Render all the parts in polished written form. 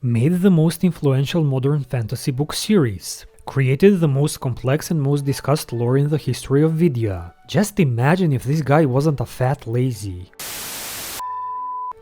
made the most influential modern fantasy book series, created the most complex and most discussed lore in the history of video. Just imagine if this guy wasn't a fat lazy.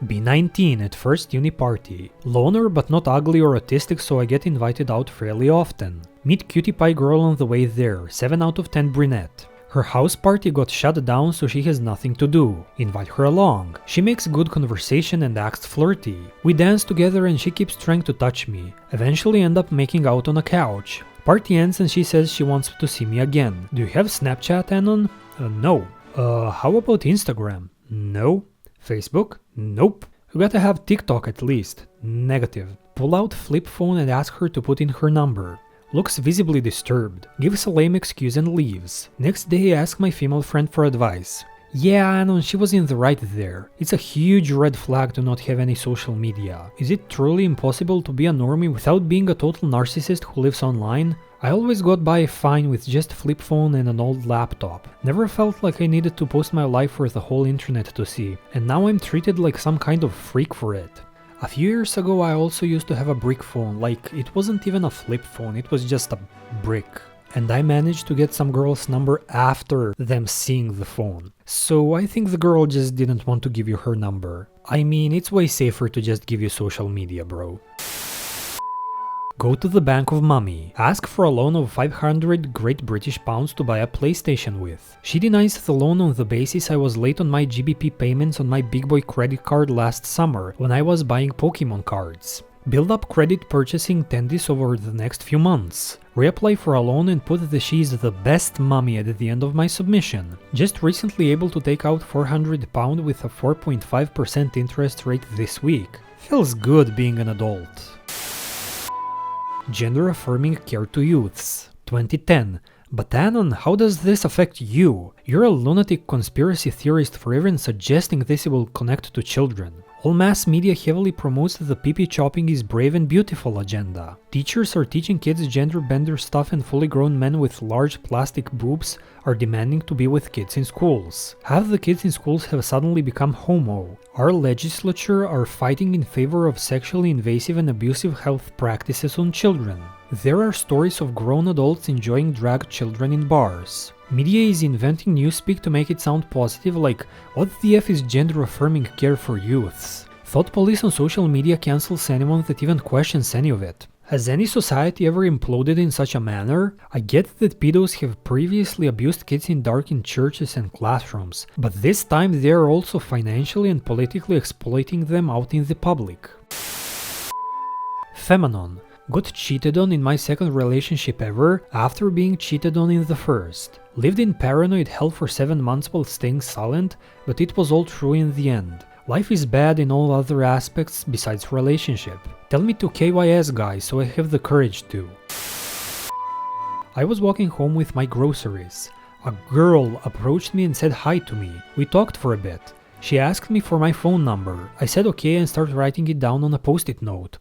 Be 19 at first uni party. Loner but not ugly or autistic, so I get invited out fairly often. Meet cutie pie girl on the way there, 7 out of 10 brunette. Her house party got shut down, so she has nothing to do. Invite her along. She makes good conversation and acts flirty. We dance together and she keeps trying to touch me. Eventually end up making out on a couch. Party ends and she says she wants to see me again. Do you have Snapchat, Anon? No. How about Instagram? No. Facebook? Nope. You gotta have TikTok at least. Negative. Pull out flip phone and ask her to put in her number. Looks visibly disturbed. Gives a lame excuse and leaves. Next day ask my female friend for advice. Yeah, Anon, she was in the right there. It's a huge red flag to not have any social media. Is it truly impossible to be a normie without being a total narcissist who lives online? I always got by fine with just flip phone and an old laptop. Never felt like I needed to post my life for the whole internet to see, and now I'm treated like some kind of freak for it. A few years ago I also used to have a brick phone, like it wasn't even a flip phone, it was just a brick. And I managed to get some girl's number after them seeing the phone. So I think the girl just didn't want to give you her number. I mean, it's way safer to just give you social media, bro. Go to the bank of mommy. Ask for a loan of 500 Great British pounds to buy a PlayStation with. She denies the loan on the basis I was late on my GBP payments on my big boy credit card last summer when I was buying Pokemon cards. Build up credit purchasing tendies over the next few months. Reapply for a loan and put that she's the best mommy at the end of my submission. Just recently able to take out £400 with a 4.5% interest rate this week. Feels good being an adult. Gender affirming care to youths. 2010. But Anon, how does this affect you? You're a lunatic conspiracy theorist for even suggesting this will connect to children. All mass media heavily promotes the pee-pee chopping is brave and beautiful agenda. Teachers are teaching kids gender bender stuff and fully grown men with large plastic boobs are demanding to be with kids in schools. Half the kids in schools have suddenly become homo. Our legislature are fighting in favor of sexually invasive and abusive health practices on children. There are stories of grown adults enjoying drag children in bars. Media is inventing newspeak to make it sound positive, like, what the F is gender-affirming care for youths? Thought police on social media cancels anyone that even questions any of it. Has any society ever imploded in such a manner? I get that pedos have previously abused kids in darkened churches and classrooms, but this time they are also financially and politically exploiting them out in the public. Femanon. Got cheated on in my second relationship ever after being cheated on in the first. Lived in paranoid hell for 7 months while staying silent, but it was all true in the end. Life is bad in all other aspects besides relationship. Tell me to KYS guy so I have the courage to. I was walking home with my groceries. A girl approached me and said hi to me. We talked for a bit. She asked me for my phone number. I said okay and started writing it down on a post-it note.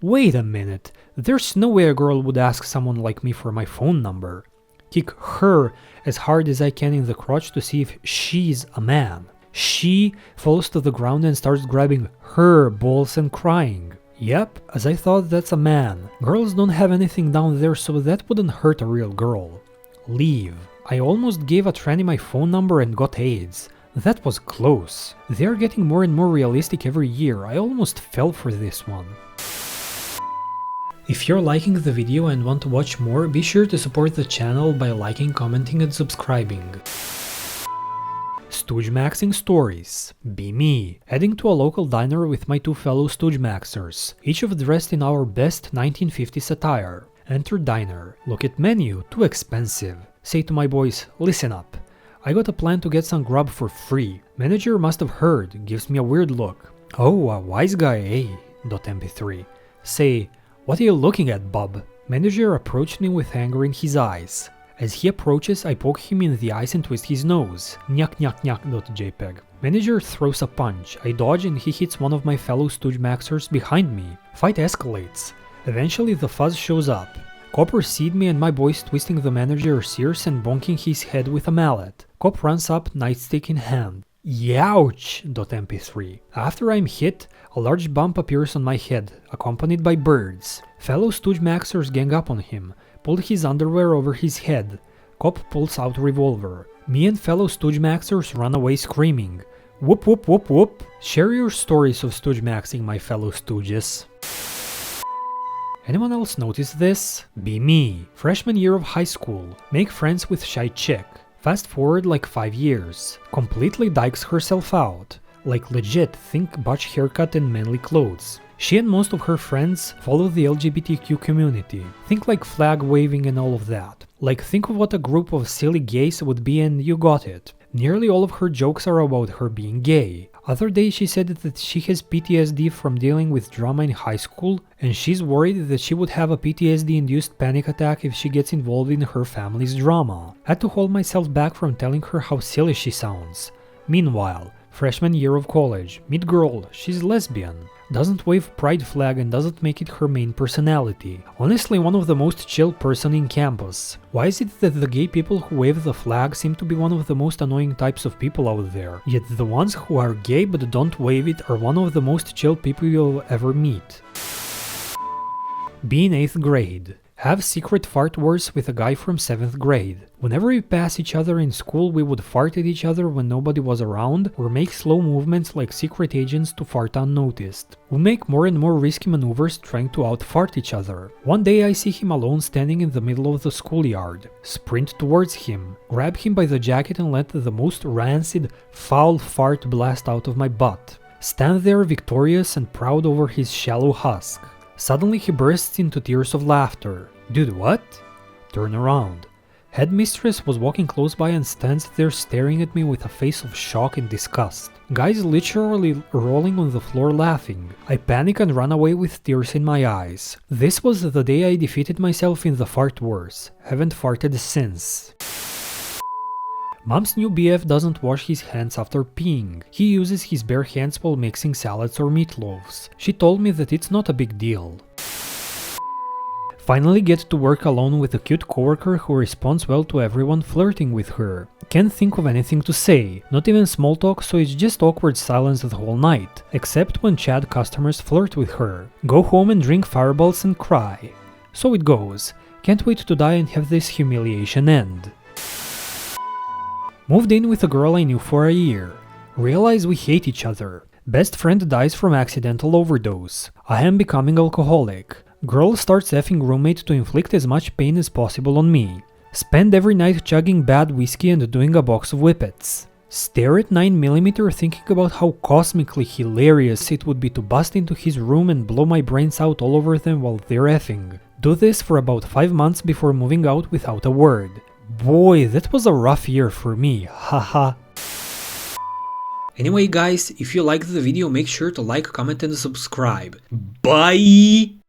Wait a minute, there's no way a girl would ask someone like me for my phone number. Kick her as hard as I can in the crotch to see if she's a man. She falls to the ground and starts grabbing her balls and crying. Yep, as I thought, that's a man. Girls don't have anything down there, so that wouldn't hurt a real girl. Leave. I almost gave a tranny my phone number and got AIDS. That was close. They're getting more and more realistic every year. I almost fell for this one. If you're liking the video and want to watch more, be sure to support the channel by liking, commenting and subscribing. Stooge Maxing Stories. Be me. Heading to a local diner with my 2 fellow Stooge Maxers, each of dressed in our best 1950s attire. Enter diner. Look at menu, too expensive. Say to my boys, listen up. I got a plan to get some grub for free. Manager must have heard, gives me a weird look. Oh, a wise guy, eh? .mp3. Say, what are you looking at, bub? Manager approached me with anger in his eyes. As he approaches, I poke him in the eyes and twist his nose. Nyak nyak nyak.jpg. Manager throws a punch. I dodge and he hits one of my fellow Stooge Maxers behind me. Fight escalates. Eventually the fuzz shows up. Cop precede me and my boys twisting the manager's ears and bonking his head with a mallet. Cop runs up, nightstick in hand. Youch.mp3. After I'm hit, a large bump appears on my head, accompanied by birds. Fellow Stooge Maxers gang up on him, pull his underwear over his head. Cop pulls out revolver. Me and fellow Stooge Maxers run away screaming. Whoop whoop whoop whoop. Share your stories of Stooge Maxing, my fellow Stooges. Anyone else notice this? Be me. Freshman year of high school. Make friends with shy chick. Fast forward like 5 years. Completely dykes herself out. Like legit, think butch haircut and manly clothes. She and most of her friends follow the LGBTQ community. Think like flag waving and all of that. Like think of what a group of silly gays would be and you got it. Nearly all of her jokes are about her being gay. Other day she said that she has PTSD from dealing with drama in high school and she's worried that she would have a PTSD-induced panic attack if she gets involved in her family's drama. Had to hold myself back from telling her how silly she sounds. Meanwhile, freshman year of college, meet girl, she's lesbian. Doesn't wave pride flag and doesn't make it her main personality. Honestly, one of the most chill person in campus. Why is it that the gay people who wave the flag seem to be one of the most annoying types of people out there, yet the ones who are gay but don't wave it are one of the most chill people you'll ever meet? Be in 8th grade. Have secret fart wars with a guy from 7th grade. Whenever we pass each other in school, we would fart at each other when nobody was around, or make slow movements like secret agents to fart unnoticed. We make more and more risky maneuvers trying to out-fart each other. One day I see him alone standing in the middle of the schoolyard. Sprint towards him, grab him by the jacket and let the most rancid, foul fart blast out of my butt. Stand there victorious and proud over his shallow husk. Suddenly he bursts into tears of laughter. Dude, what? Turn around. Headmistress was walking close by and stands there staring at me with a face of shock and disgust. Guy's literally rolling on the floor laughing. I panic and run away with tears in my eyes. This was the day I defeated myself in the fart wars. Haven't farted since. Mom's new BF doesn't wash his hands after peeing. He uses his bare hands while mixing salads or meatloaves. She told me that it's not a big deal. Finally get to work alone with a cute coworker who responds well to everyone flirting with her. Can't think of anything to say, not even small talk, so it's just awkward silence the whole night, except when Chad customers flirt with her. Go home and drink fireballs and cry. So it goes. Can't wait to die and have this humiliation end. Moved in with a girl I knew for a year. Realize we hate each other. Best friend dies from accidental overdose. I am becoming alcoholic. Girl starts effing roommate to inflict as much pain as possible on me. Spend every night chugging bad whiskey and doing a box of whippets. Stare at 9mm thinking about how cosmically hilarious it would be to bust into his room and blow my brains out all over them while they're effing. Do this for about 5 months before moving out without a word. Boy, that was a rough year for me, haha. Anyway guys, if you liked the video make sure to like, comment and subscribe. Bye!